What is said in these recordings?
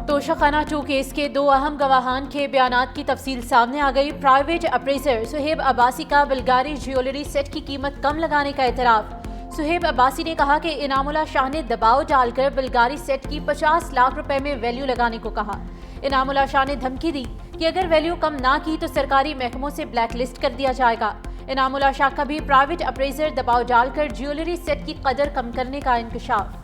توشہ خانہ 2 کیس کے 2 اہم گواہان کے بیانات کی تفصیل سامنے آ گئی۔ پرائیویٹ اپریزر سہیب عباسی کا بلغاری جیولری سیٹ کی قیمت کم لگانے کا اعتراف۔ سہیب عباسی نے کہا کہ انعام اللہ شاہ نے دباؤ ڈال کر بلغاری سیٹ کی 50 لاکھ روپے میں ویلیو لگانے کو کہا۔ انعام اللہ شاہ نے دھمکی دی کہ اگر ویلیو کم نہ کی تو سرکاری محکموں سے بلیک لسٹ کر دیا جائے گا۔ انعام اللہ شاہ کا بھی پرائیویٹ اپریزر دباؤ ڈال کر جیولری سیٹ کی قدر کم کرنے کا انکشاف۔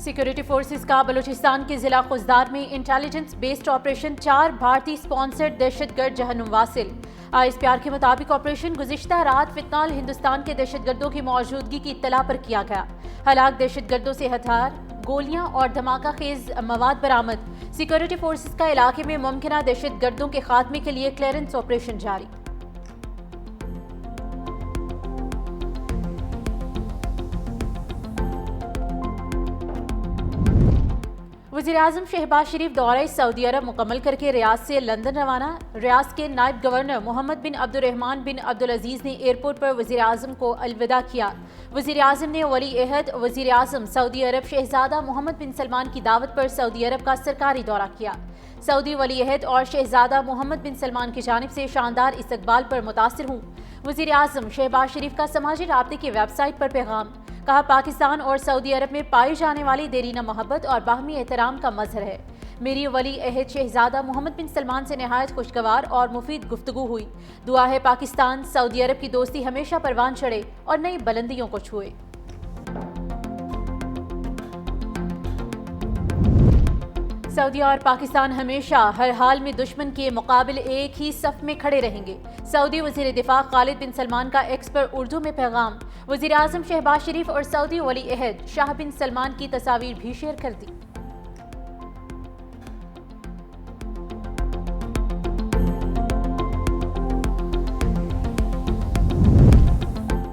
سیکیورٹی فورسز کا بلوچستان کے ضلع خزدار میں انٹیلیجنس بیسڈ آپریشن 4 بھارتی سپانسرڈ دہشت گرد جہنم واصل۔ ISPR کے مطابق آپریشن گزشتہ رات فتنال ہندوستان کے دہشت گردوں کی موجودگی کی اطلاع پر کیا گیا۔ ہلاک دہشت گردوں سے ہتھیار، گولیاں اور دھماکہ خیز مواد برآمد۔ سیکیورٹی فورسز کا علاقے میں ممکنہ دہشت گردوں کے خاتمے کے لیے کلیئرنس آپریشن جاری۔ وزیراعظم شہباز شریف دورہ سعودی عرب مکمل کر کے ریاض سے لندن روانہ۔ ریاض کے نائب گورنر محمد بن عبد الرحمن بن عبدالعزیز نے ایئرپورٹ پر وزیراعظم کو الوداع کیا۔ وزیراعظم نے ولی عہد وزیراعظم سعودی عرب شہزادہ محمد بن سلمان کی دعوت پر سعودی عرب کا سرکاری دورہ کیا۔ سعودی ولی عہد اور شہزادہ محمد بن سلمان کی جانب سے شاندار استقبال پر متاثر ہوں۔ وزیراعظم شہباز شریف کا سماجی رابطے کی ویب سائٹ پر پیغام، کہا پاکستان اور سعودی عرب میں پائی جانے والی دیرینہ محبت اور باہمی احترام کا مظہر ہے۔ میری ولی عہد شہزادہ محمد بن سلمان سے نہایت خوشگوار اور مفید گفتگو ہوئی۔ دعا ہے پاکستان سعودی عرب کی دوستی ہمیشہ پروان چڑھے اور نئی بلندیوں کو چھوئے۔ سعودی اور پاکستان ہمیشہ ہر حال میں دشمن کے مقابل ایک ہی صف میں کھڑے رہیں گے۔ سعودی وزیر دفاع خالد بن سلمان کا ایکس پر اردو میں پیغام۔ وزیراعظم شہباز شریف اور سعودی ولی عہد شاہ بن سلمان کی تصاویر بھی شیئر کر دی۔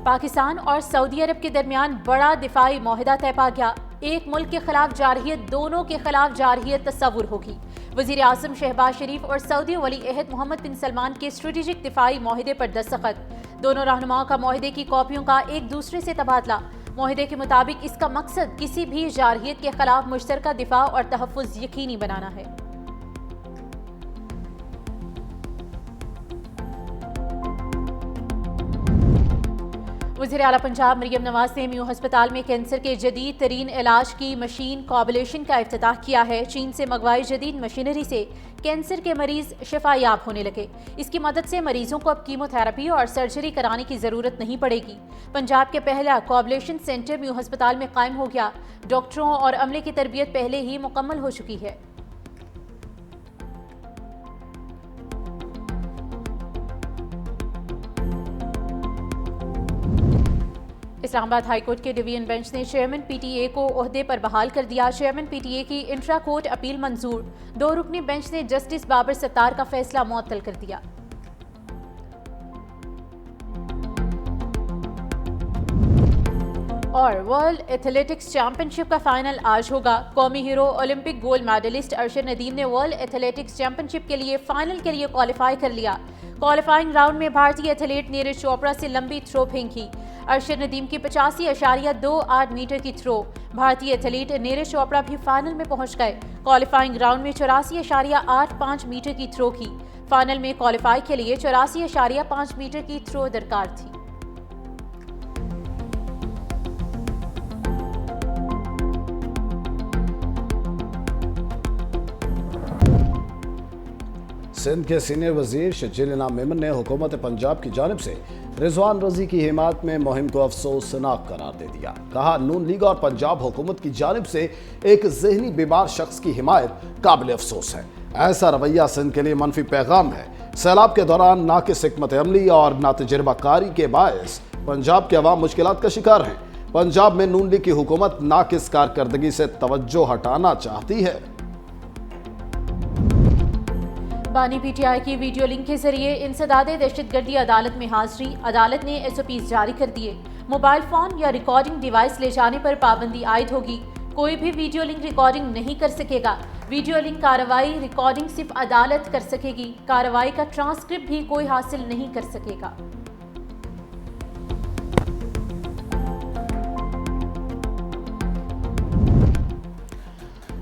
پاکستان اور سعودی عرب کے درمیان بڑا دفاعی معاہدہ طے پا گیا۔ ایک ملک کے خلاف جارحیت دونوں کے خلاف جارحیت تصور ہوگی۔ وزیر اعظم شہباز شریف اور سعودی ولی عہد محمد بن سلمان کے اسٹریٹجک دفاعی معاہدے پر دستخط۔ دونوں رہنماؤں کا معاہدے کی کاپیوں کا ایک دوسرے سے تبادلہ۔ معاہدے کے مطابق اس کا مقصد کسی بھی جارحیت کے خلاف مشترکہ دفاع اور تحفظ یقینی بنانا ہے۔ وزیر اعلیٰ پنجاب مریم نواز نے میو ہسپتال میں کینسر کے جدید ترین علاج کی مشین کوابلیشن کا افتتاح کیا ہے۔ چین سے منگوائی جدید مشینری سے کینسر کے مریض شفا یاب ہونے لگے۔ اس کی مدد سے مریضوں کو اب کیمو تھراپی اور سرجری کرانے کی ضرورت نہیں پڑے گی۔ پنجاب کے پہلا کوابلیشن سینٹر میو ہسپتال میں قائم ہو گیا۔ ڈاکٹروں اور عملے کی تربیت پہلے ہی مکمل ہو چکی ہے۔ اسلام آباد ہائی کورٹ کے ڈویژن بینچ نے چیئرمین پی ٹی اے کو عہدے پر بحال کر دیا۔ چیئرمین پی ٹی اے کی انٹرا کورٹ اپیل منظور۔ 2 رکنی بینچ نے جسٹس بابر ستار کا فیصلہ معطل کر دیا۔ اور ورلڈ ایتھلیٹکس چیمپئن شپ کا فائنل آج ہوگا۔ قومی hero Olympic gold medallist Arshad Nadeem نے ورلڈ ایتھلیٹکس چیمپئن شپ کے لیے فائنل کے لیے کوالیفائی کر لیا۔ کوالیفائنگ راؤنڈ میں بھارتی ایتھلیٹ نیرج چوپڑا سے لمبی تھرو پھینکی۔ ارشد ندیم کی 85.28 میٹر کی تھرو۔ بھارتی ایتھلیٹ نیرج چوپڑا بھی فائنل میں پہنچ گئے۔ کوالیفائنگ راؤنڈ میں 84.85 میٹر کی تھرو کی۔ فائنل میں کوالیفائی کے لیے 84.5 میٹر کی تھرو درکار تھی۔ سندھ کے سینئر وزیر شجیل انعام میمن نے حکومت پنجاب کی جانب سے رضوان رضی کی حمایت میں مہم کو افسوسناک قرار دے دیا۔ کہا نون لیگ اور پنجاب حکومت کی جانب سے ایک ذہنی بیمار شخص کی حمایت قابل افسوس ہے۔ ایسا رویہ سندھ کے لیے منفی پیغام ہے۔ سیلاب کے دوران ناقص حکمت عملی اور ناتجربہ کاری کے باعث پنجاب کے عوام مشکلات کا شکار ہیں۔ پنجاب میں نون لیگ کی حکومت ناقص کارکردگی سے توجہ ہٹانا چاہتی ہے۔ بانی پی ٹی آئی کی ویڈیو لنک کے ذریعے انسداد دہشت گردی عدالت میں حاضری۔ عدالت نے SOPs جاری کر دیے۔ موبائل فون یا ریکارڈنگ ڈیوائس لے جانے پر پابندی عائد ہوگی۔ کوئی بھی ویڈیو لنک ریکارڈنگ نہیں کر سکے گا۔ ویڈیو لنک کارروائی ریکارڈنگ صرف عدالت کر سکے گی۔ کارروائی کا ٹرانسکرپٹ بھی کوئی حاصل نہیں کر سکے گا۔